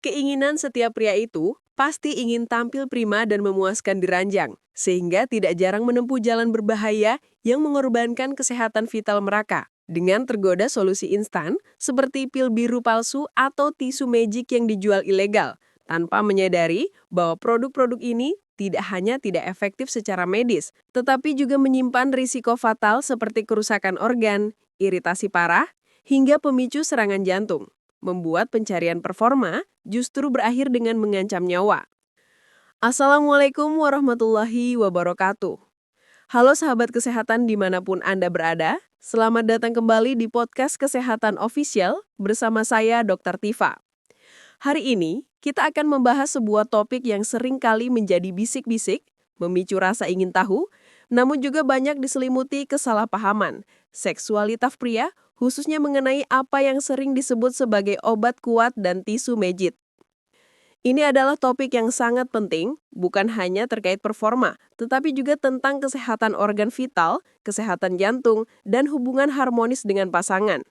Keinginan setiap pria itu pasti ingin tampil prima dan memuaskan di ranjang, sehingga tidak jarang menempuh jalan berbahaya yang mengorbankan kesehatan vital mereka. Dengan tergoda solusi instan seperti pil biru palsu atau tisu magic yang dijual ilegal, tanpa menyadari bahwa produk-produk ini tidak hanya tidak efektif secara medis, tetapi juga menyimpan risiko fatal seperti kerusakan organ, iritasi parah, hingga pemicu serangan jantung, membuat pencarian performa justru berakhir dengan mengancam nyawa. Assalamualaikum warahmatullahi wabarakatuh. Halo sahabat kesehatan dimanapun Anda berada, selamat datang kembali di podcast Kesehatan Official bersama saya Dr. Tifa. Hari ini, kita akan membahas sebuah topik yang sering kali menjadi bisik-bisik, memicu rasa ingin tahu, namun juga banyak diselimuti kesalahpahaman, seksualitas pria, khususnya mengenai apa yang sering disebut sebagai obat kuat dan tisu magic. Ini adalah topik yang sangat penting, bukan hanya terkait performa, tetapi juga tentang kesehatan organ vital, kesehatan jantung, dan hubungan harmonis dengan pasangan.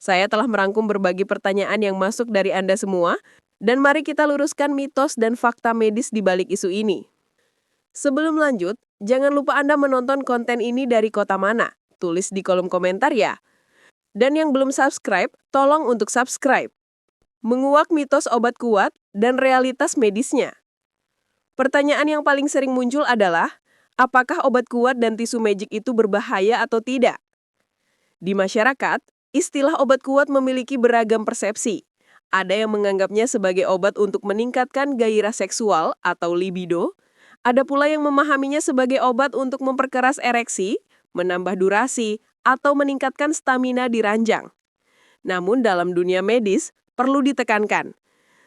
Saya telah merangkum berbagai pertanyaan yang masuk dari Anda semua, dan mari kita luruskan mitos dan fakta medis di balik isu ini. Sebelum lanjut, jangan lupa Anda menonton konten ini dari kota mana. Tulis di kolom komentar ya. Dan yang belum subscribe, tolong untuk subscribe. Menguak mitos obat kuat dan realitas medisnya. Pertanyaan yang paling sering muncul adalah, apakah obat kuat dan tisu magic itu berbahaya atau tidak? Di masyarakat, istilah obat kuat memiliki beragam persepsi. Ada yang menganggapnya sebagai obat untuk meningkatkan gairah seksual atau libido. Ada pula yang memahaminya sebagai obat untuk memperkeras ereksi, menambah durasi, atau meningkatkan stamina di ranjang. Namun dalam dunia medis, perlu ditekankan,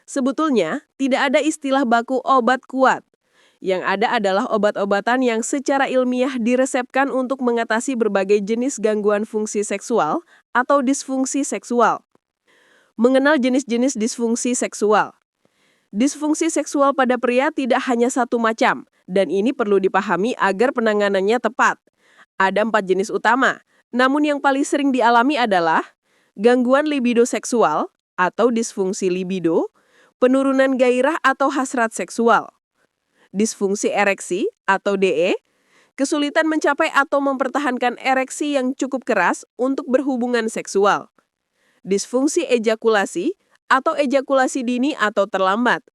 sebetulnya tidak ada istilah baku obat kuat. Yang ada adalah obat-obatan yang secara ilmiah diresepkan untuk mengatasi berbagai jenis gangguan fungsi seksual atau disfungsi seksual. Mengenal jenis-jenis disfungsi seksual. Disfungsi seksual pada pria tidak hanya satu macam, dan ini perlu dipahami agar penanganannya tepat. Ada 4 jenis utama, namun yang paling sering dialami adalah gangguan libido seksual, atau disfungsi libido, penurunan gairah atau hasrat seksual, disfungsi ereksi atau DE, kesulitan mencapai atau mempertahankan ereksi yang cukup keras untuk berhubungan seksual, disfungsi ejakulasi atau ejakulasi dini atau terlambat,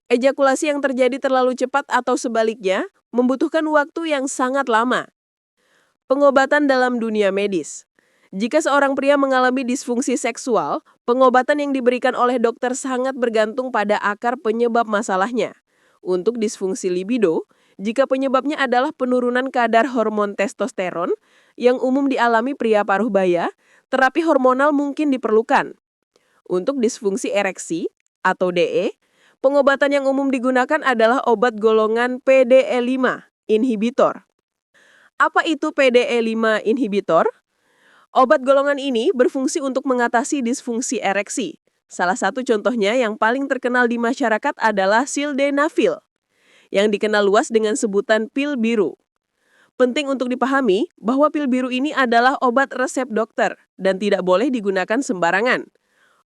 ejakulasi yang terjadi terlalu cepat atau sebaliknya membutuhkan waktu yang sangat lama. Pengobatan dalam dunia medis. Jika seorang pria mengalami disfungsi seksual, pengobatan yang diberikan oleh dokter sangat bergantung pada akar penyebab masalahnya. Untuk disfungsi libido, jika penyebabnya adalah penurunan kadar hormon testosteron yang umum dialami pria paruh baya, terapi hormonal mungkin diperlukan. Untuk disfungsi ereksi atau DE, pengobatan yang umum digunakan adalah obat golongan PDE5 inhibitor. Apa itu PDE5 inhibitor? Obat golongan ini berfungsi untuk mengatasi disfungsi ereksi. Salah satu contohnya yang paling terkenal di masyarakat adalah sildenafil, yang dikenal luas dengan sebutan pil biru. Penting untuk dipahami bahwa pil biru ini adalah obat resep dokter dan tidak boleh digunakan sembarangan.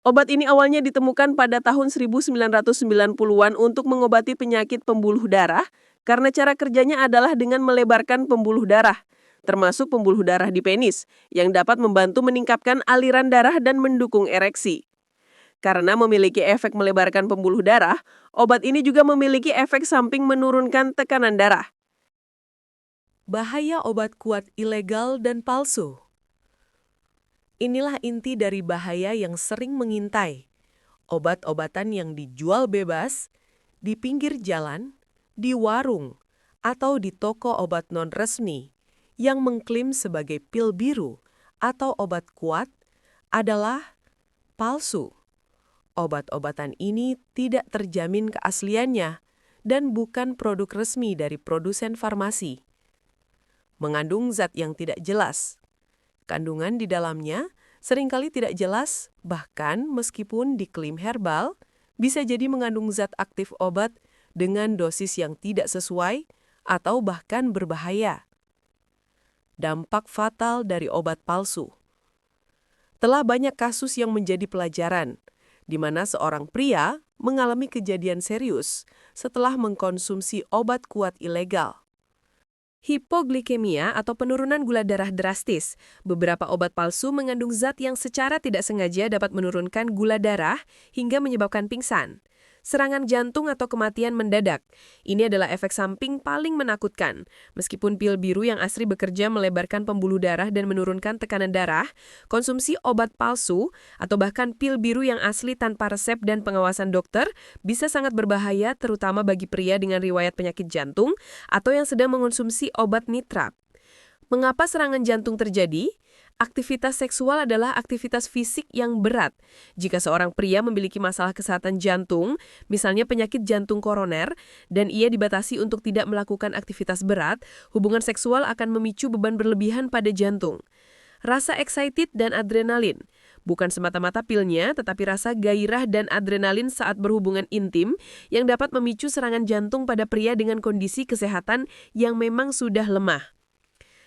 Obat ini awalnya ditemukan pada tahun 1990-an untuk mengobati penyakit pembuluh darah karena cara kerjanya adalah dengan melebarkan pembuluh darah, termasuk pembuluh darah di penis, yang dapat membantu meningkatkan aliran darah dan mendukung ereksi. Karena memiliki efek melebarkan pembuluh darah, obat ini juga memiliki efek samping menurunkan tekanan darah. Bahaya obat kuat ilegal dan palsu. Inilah inti dari bahaya yang sering mengintai. Obat-obatan yang dijual bebas, di pinggir jalan, di warung, atau di toko obat non-resmi, yang mengklaim sebagai pil biru atau obat kuat adalah palsu. Obat-obatan ini tidak terjamin keasliannya dan bukan produk resmi dari produsen farmasi. Mengandung zat yang tidak jelas. Kandungan di dalamnya seringkali tidak jelas, bahkan meskipun diklaim herbal, bisa jadi mengandung zat aktif obat dengan dosis yang tidak sesuai atau bahkan berbahaya. Dampak fatal dari obat palsu. Telah banyak kasus yang menjadi pelajaran, di mana seorang pria mengalami kejadian serius setelah mengkonsumsi obat kuat ilegal. Hipoglikemia atau penurunan gula darah drastis. Beberapa obat palsu mengandung zat yang secara tidak sengaja dapat menurunkan gula darah hingga menyebabkan pingsan. Serangan jantung atau kematian mendadak. Ini adalah efek samping paling menakutkan. Meskipun pil biru yang asli bekerja melebarkan pembuluh darah dan menurunkan tekanan darah, konsumsi obat palsu atau bahkan pil biru yang asli tanpa resep dan pengawasan dokter bisa sangat berbahaya terutama bagi pria dengan riwayat penyakit jantung atau yang sedang mengonsumsi obat nitrat. Mengapa serangan jantung terjadi? Aktivitas seksual adalah aktivitas fisik yang berat. Jika seorang pria memiliki masalah kesehatan jantung, misalnya penyakit jantung koroner, dan ia dibatasi untuk tidak melakukan aktivitas berat, hubungan seksual akan memicu beban berlebihan pada jantung. Rasa excited dan adrenalin. Bukan semata-mata pilnya, tetapi rasa gairah dan adrenalin saat berhubungan intim yang dapat memicu serangan jantung pada pria dengan kondisi kesehatan yang memang sudah lemah.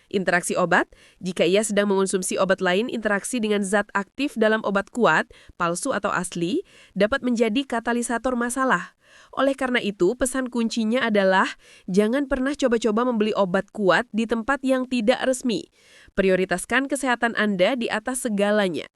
Interaksi obat, jika ia sedang mengonsumsi obat lain, interaksi dengan zat aktif dalam obat kuat, palsu atau asli, dapat menjadi katalisator masalah. Oleh karena itu, pesan kuncinya adalah jangan pernah coba-coba membeli obat kuat di tempat yang tidak resmi. Prioritaskan kesehatan Anda di atas segalanya.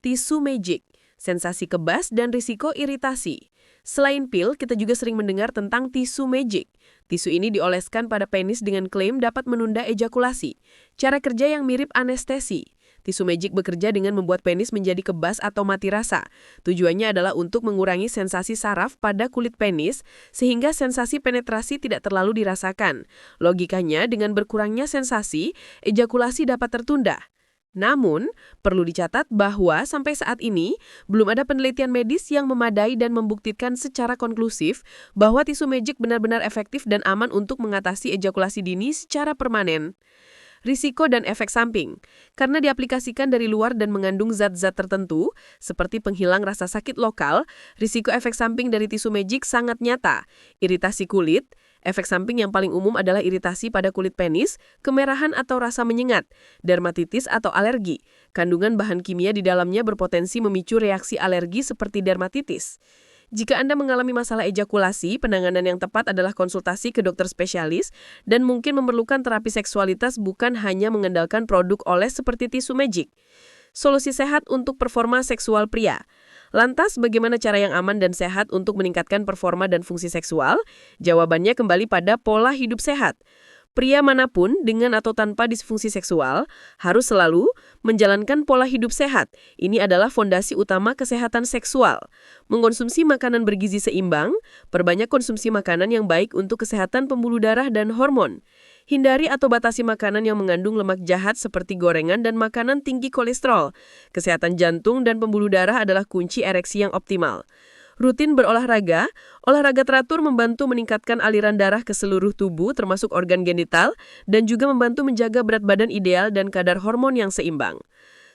Tisu magic, sensasi kebas dan risiko iritasi. Selain pil, kita juga sering mendengar tentang tisu magic. Tisu ini dioleskan pada penis dengan klaim dapat menunda ejakulasi. Cara kerja yang mirip anestesi. Tisu magic bekerja dengan membuat penis menjadi kebas atau mati rasa. Tujuannya adalah untuk mengurangi sensasi saraf pada kulit penis, sehingga sensasi penetrasi tidak terlalu dirasakan. Logikanya, dengan berkurangnya sensasi, ejakulasi dapat tertunda. Namun, perlu dicatat bahwa sampai saat ini, belum ada penelitian medis yang memadai dan membuktikan secara konklusif bahwa tisu magic benar-benar efektif dan aman untuk mengatasi ejakulasi dini secara permanen. Risiko dan efek samping. Karena diaplikasikan dari luar dan mengandung zat-zat tertentu, seperti penghilang rasa sakit lokal, risiko efek samping dari tisu magic sangat nyata. Iritasi kulit. Efek samping yang paling umum adalah iritasi pada kulit penis, kemerahan atau rasa menyengat, dermatitis atau alergi. Kandungan bahan kimia di dalamnya berpotensi memicu reaksi alergi seperti dermatitis. Jika Anda mengalami masalah ejakulasi, penanganan yang tepat adalah konsultasi ke dokter spesialis dan mungkin memerlukan terapi seksualitas bukan hanya mengandalkan produk oles seperti tisu magic. Solusi sehat untuk performa seksual pria. Lantas, bagaimana cara yang aman dan sehat untuk meningkatkan performa dan fungsi seksual? Jawabannya kembali pada pola hidup sehat. Pria manapun, dengan atau tanpa disfungsi seksual, harus selalu menjalankan pola hidup sehat. Ini adalah fondasi utama kesehatan seksual. Mengkonsumsi makanan bergizi seimbang, perbanyak konsumsi makanan yang baik untuk kesehatan pembuluh darah dan hormon. Hindari atau batasi makanan yang mengandung lemak jahat seperti gorengan dan makanan tinggi kolesterol. Kesehatan jantung dan pembuluh darah adalah kunci ereksi yang optimal. Rutin berolahraga, olahraga teratur membantu meningkatkan aliran darah ke seluruh tubuh termasuk organ genital dan juga membantu menjaga berat badan ideal dan kadar hormon yang seimbang.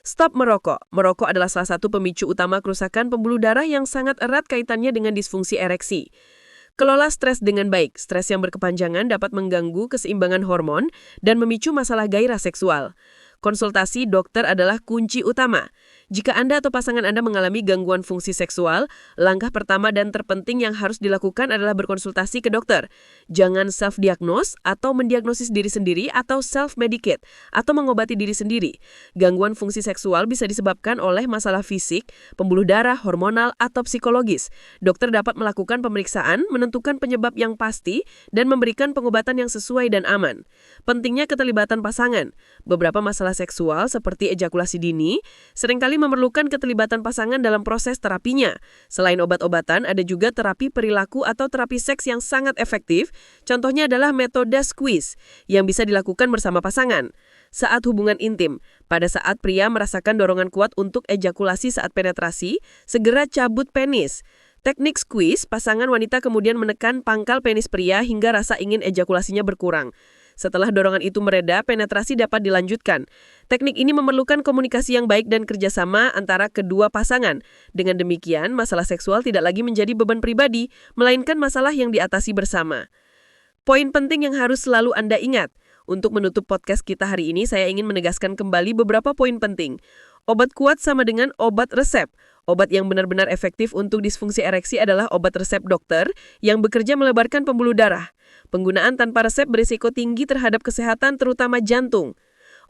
Stop merokok. Merokok adalah salah satu pemicu utama kerusakan pembuluh darah yang sangat erat kaitannya dengan disfungsi ereksi. Kelola stres dengan baik. Stres yang berkepanjangan dapat mengganggu keseimbangan hormon dan memicu masalah gairah seksual. Konsultasi dokter adalah kunci utama. Jika Anda atau pasangan Anda mengalami gangguan fungsi seksual, langkah pertama dan terpenting yang harus dilakukan adalah berkonsultasi ke dokter. Jangan self-diagnose atau mendiagnosis diri sendiri atau self-medicate atau mengobati diri sendiri. Gangguan fungsi seksual bisa disebabkan oleh masalah fisik, pembuluh darah, hormonal, atau psikologis. Dokter dapat melakukan pemeriksaan, menentukan penyebab yang pasti, dan memberikan pengobatan yang sesuai dan aman. Pentingnya keterlibatan pasangan. Beberapa masalah seksual seperti ejakulasi dini seringkali memerlukan keterlibatan pasangan dalam proses terapinya. Selain obat-obatan, ada juga terapi perilaku atau terapi seks yang sangat efektif. Contohnya adalah metode squeeze yang bisa dilakukan bersama pasangan. Saat hubungan intim, pada saat pria merasakan dorongan kuat untuk ejakulasi saat penetrasi, segera cabut penis. Teknik squeeze, pasangan wanita kemudian menekan pangkal penis pria hingga rasa ingin ejakulasinya berkurang. Setelah dorongan itu mereda, penetrasi dapat dilanjutkan. Teknik ini memerlukan komunikasi yang baik dan kerjasama antara kedua pasangan. Dengan demikian, masalah seksual tidak lagi menjadi beban pribadi, melainkan masalah yang diatasi bersama. Poin penting yang harus selalu Anda ingat. Untuk menutup podcast kita hari ini, saya ingin menegaskan kembali beberapa poin penting. Obat kuat sama dengan obat resep. Obat yang benar-benar efektif untuk disfungsi ereksi adalah obat resep dokter yang bekerja melebarkan pembuluh darah. Penggunaan tanpa resep berisiko tinggi terhadap kesehatan terutama jantung.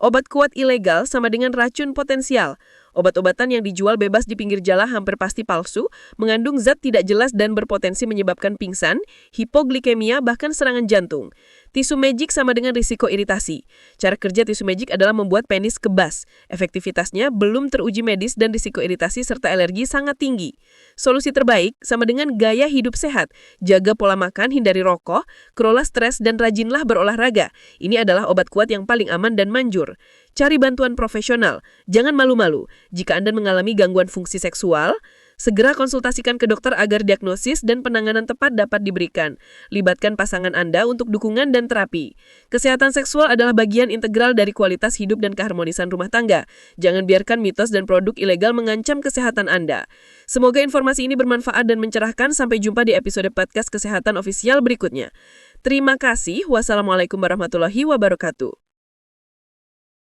Obat kuat ilegal sama dengan racun potensial. Obat-obatan yang dijual bebas di pinggir jalan hampir pasti palsu, mengandung zat tidak jelas dan berpotensi menyebabkan pingsan, hipoglikemia, bahkan serangan jantung. Tisu magic sama dengan risiko iritasi. Cara kerja tisu magic adalah membuat penis kebas. Efektivitasnya belum teruji medis dan risiko iritasi serta alergi sangat tinggi. Solusi terbaik sama dengan gaya hidup sehat. Jaga pola makan, hindari rokok, kelola stres, dan rajinlah berolahraga. Ini adalah obat kuat yang paling aman dan manjur. Cari bantuan profesional. Jangan malu-malu. Jika Anda mengalami gangguan fungsi seksual, segera konsultasikan ke dokter agar diagnosis dan penanganan tepat dapat diberikan. Libatkan pasangan Anda untuk dukungan dan terapi. Kesehatan seksual adalah bagian integral dari kualitas hidup dan keharmonisan rumah tangga. Jangan biarkan mitos dan produk ilegal mengancam kesehatan Anda. Semoga informasi ini bermanfaat dan mencerahkan. Sampai jumpa di episode podcast Kesehatan Ofisial berikutnya. Terima kasih. Wassalamualaikum warahmatullahi wabarakatuh.